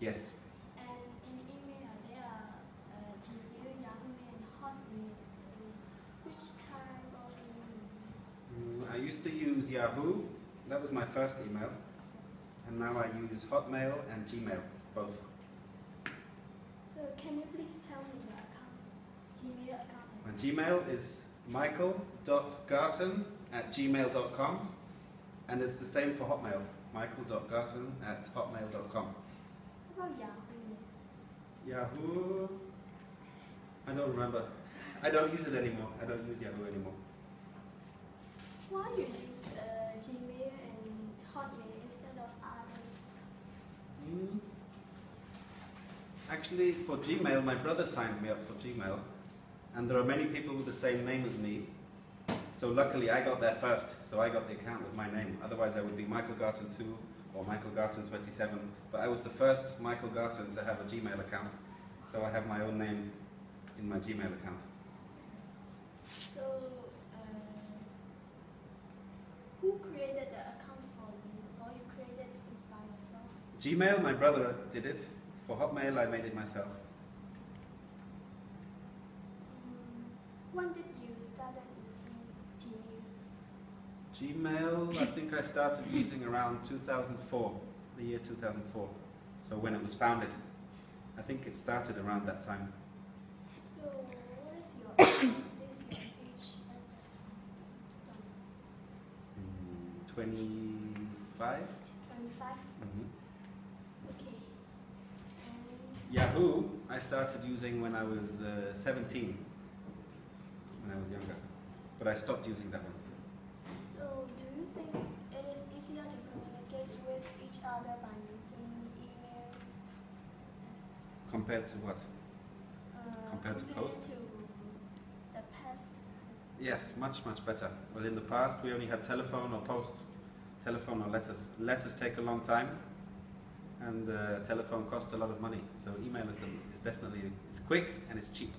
Yes. And in email, there are Gmail, Yahoo, and Hotmail. So, which type of email you use? I used to use Yahoo. That was my first email. Yes. And now I use Hotmail and Gmail, both. So, can you please tell me your account? Gmail account. My Gmail is michael.garton@gmail.com, and it's the same for Hotmail, michael.garton@hotmail.com. How about Yahoo? Yahoo, I don't remember. I don't use it anymore. I don't use Yahoo anymore. Why you use Gmail and Hotmail instead of others? Actually, for Gmail, my brother signed me up for Gmail, and there are many people with the same name as me. So luckily, I got there first, so I got the account with my name. Otherwise, I would be Michael Garton 2 or Michael Garton 27. But I was the first Michael Garton to have a Gmail account, so I have my own name in my Gmail account. So, who created the account for you, or you created it by yourself? Gmail, my brother did it. For Hotmail, I made it myself. When did you start using Gmail? Gmail, I think I started using around 2004, the year 2004. So when it was founded. I think it started around that time. So, what is your age at that time? 25? 25? Okay. Yahoo, I started using when I was 17, when I was younger. But I stopped using that one. So, do you think it is easier to communicate with each other by using email? Compared to what? Compared to post? To the past? Yes, much, much better. Well, in the past, we only had telephone or post. Telephone or letters. Letters take a long time, and telephone costs a lot of money. So email is definitely, it's quick and it's cheap.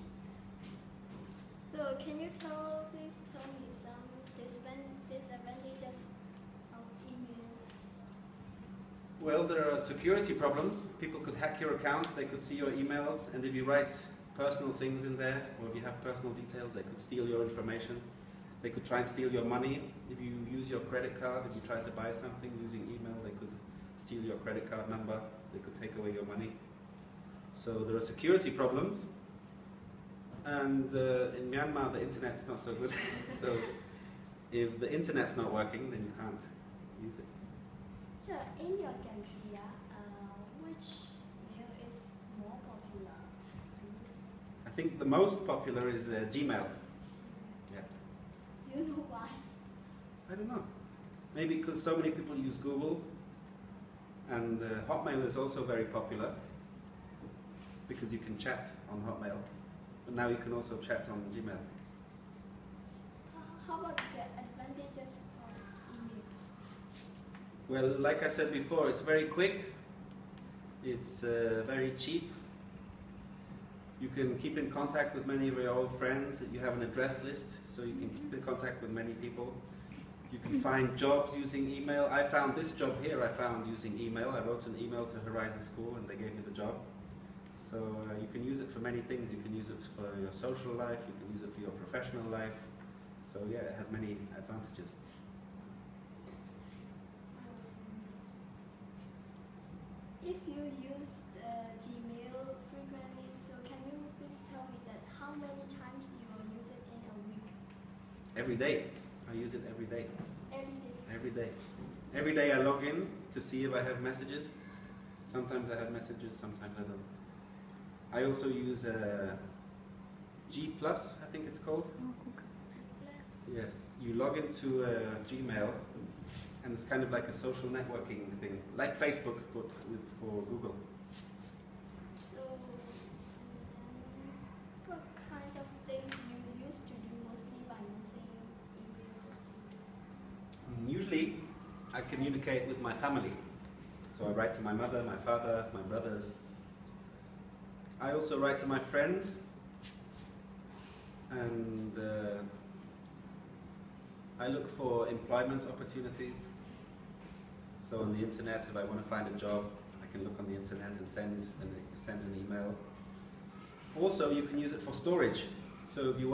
So can you please tell me some disadvantages of email? Well, there are security problems. People could hack your account, they could see your emails, and if you write personal things in there, or if you have personal details, they could steal your information. They could try and steal your money. If you use your credit card, if you try to buy something using email, they could steal your credit card number. They could take away your money. So there are security problems. And in Myanmar, the internet's not so good. So if the internet's not working, then you can't use it. So in your country, which mail is more popular? I think the most popular is Gmail. Yeah. Do you know why? I don't know. Maybe because so many people use Google, and Hotmail is also very popular because you can chat on Hotmail, but now you can also chat on Gmail. How about the advantages of email? Well, like I said before, it's very quick, it's very cheap. You can keep in contact with many of your old friends. You have an address list, so you can keep in contact with many people. You can find jobs using email. I found this job here, I found using email. I wrote an email to Horizon School and they gave me the job. So you can use it for many things. You can use it for your social life, you can use it for your professional life. So yeah, it has many advantages. If you use Gmail frequently, so can you please tell me that how many times you will use it in a week? Every day. I use it every day. Every day? Every day. Every day I log in to see if I have messages. Sometimes I have messages, sometimes I don't. I also use G+, I think it's called. Yes. You log into Gmail, and it's kind of like a social networking thing, like Facebook, but for Google. So, what kinds of things you used to do mostly by using email? Usually, I communicate with my family. So I write to my mother, my father, my brothers. I also write to my friends, and I look for employment opportunities. So on the internet, if I want to find a job, I can look on the internet and send an email. Also, you can use it for storage. So if you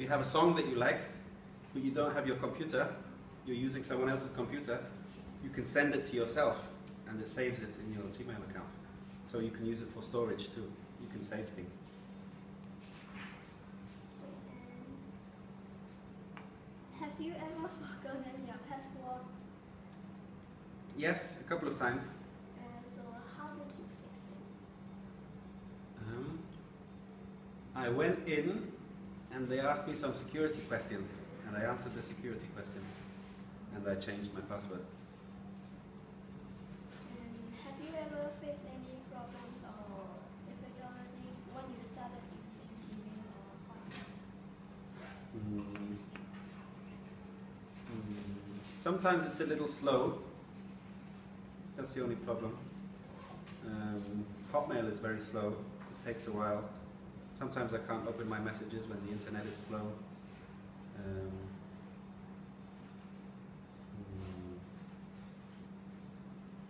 have a song that you like, but you don't have your computer, you're using someone else's computer, you can send it to yourself, and it saves it in your Gmail account. So you can use it for storage too. You can save things. Have you ever forgotten your password? Yes, a couple of times. So how did you fix it? I went in and they asked me some security questions, and I answered the security questions, and I changed my password. Have you ever faced any problems or difficulties when you started using Gmail or Hotmail? Sometimes it's a little slow. That's the only problem. Hotmail is very slow. It takes a while. Sometimes I can't open my messages when the internet is slow.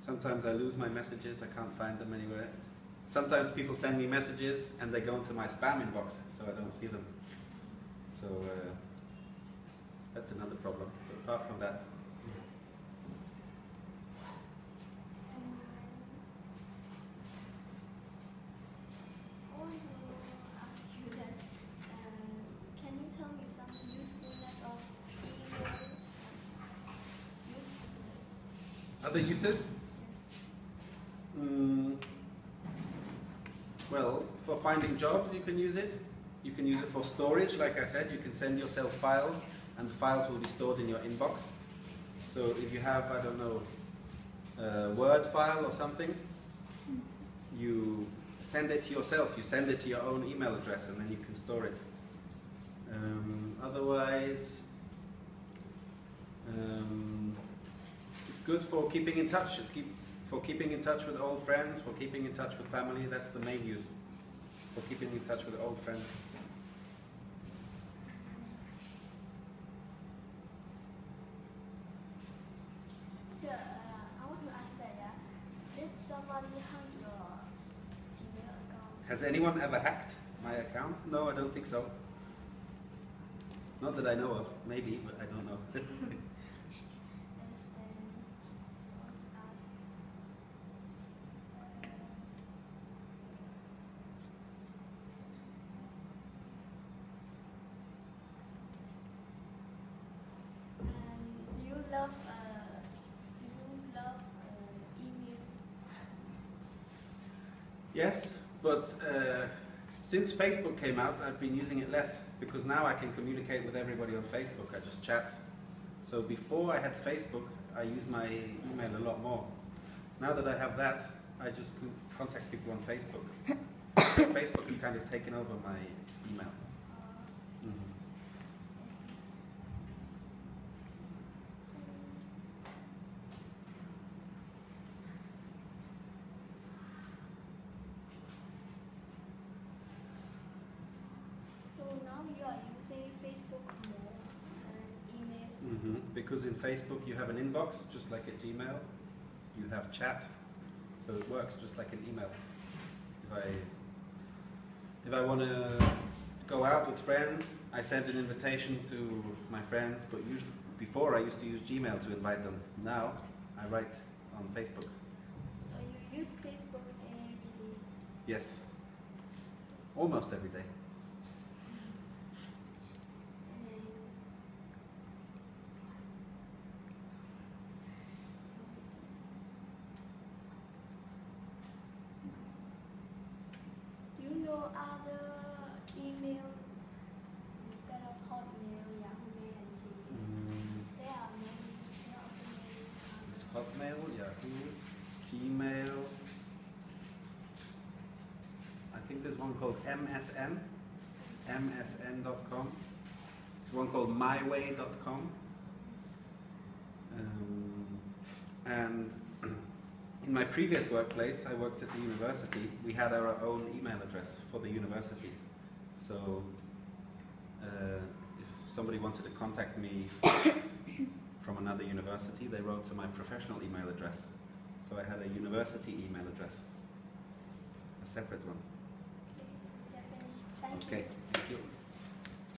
Sometimes I lose my messages. I can't find them anywhere. Sometimes people send me messages and they go into my spam inbox, so I don't see them. So that's another problem. But apart from that, I want to ask you that, can you tell me some usefulness of email? Usefulness. other uses? Yes. Well, for finding jobs you can use it. You can use it for storage, like I said. You can send yourself files, and the files will be stored in your inbox. So if you have, I don't know, a Word file or something, you send it to yourself. You send it to your own email address, and then you can store it. Otherwise, it's good for keeping in touch. For keeping in touch with old friends, for keeping in touch with family. That's the main use. For keeping in touch with old friends. So, I want to ask that, did somebody hack your Gmail account? Has anyone ever hacked my account? No, I don't think so. Not that I know of. Maybe, but I don't know. Yes, and I want to ask, do you love email? Yes, but since Facebook came out, I've been using it less, because now I can communicate with everybody on Facebook. I just chat. So before I had Facebook, I used my email a lot more. Now that I have that, I just contact people on Facebook. So Facebook has kind of taken over my email. So now you are using Facebook more than email? Because in Facebook you have an inbox, just like at Gmail. You have chat, so it works just like an email. If I want to go out with friends, I send an invitation to my friends, but usually before I used to use Gmail to invite them. Now I write on Facebook. So you use Facebook every day? Yes, almost every day. Do you know other email instead of Hotmail, Yahoo Mail, and Gmail? There are many. There are also many. It's Hotmail, Yahoo, Gmail. I think there's one called MSN, msn.com. There's one called myway.com. And in my previous workplace, I worked at a university. We had our own email address for the university. So if somebody wanted to contact me from another university, they wrote to my professional email address. So I had a university email address, a separate one. Okay, it's finished. Thank you. Okay, thank you.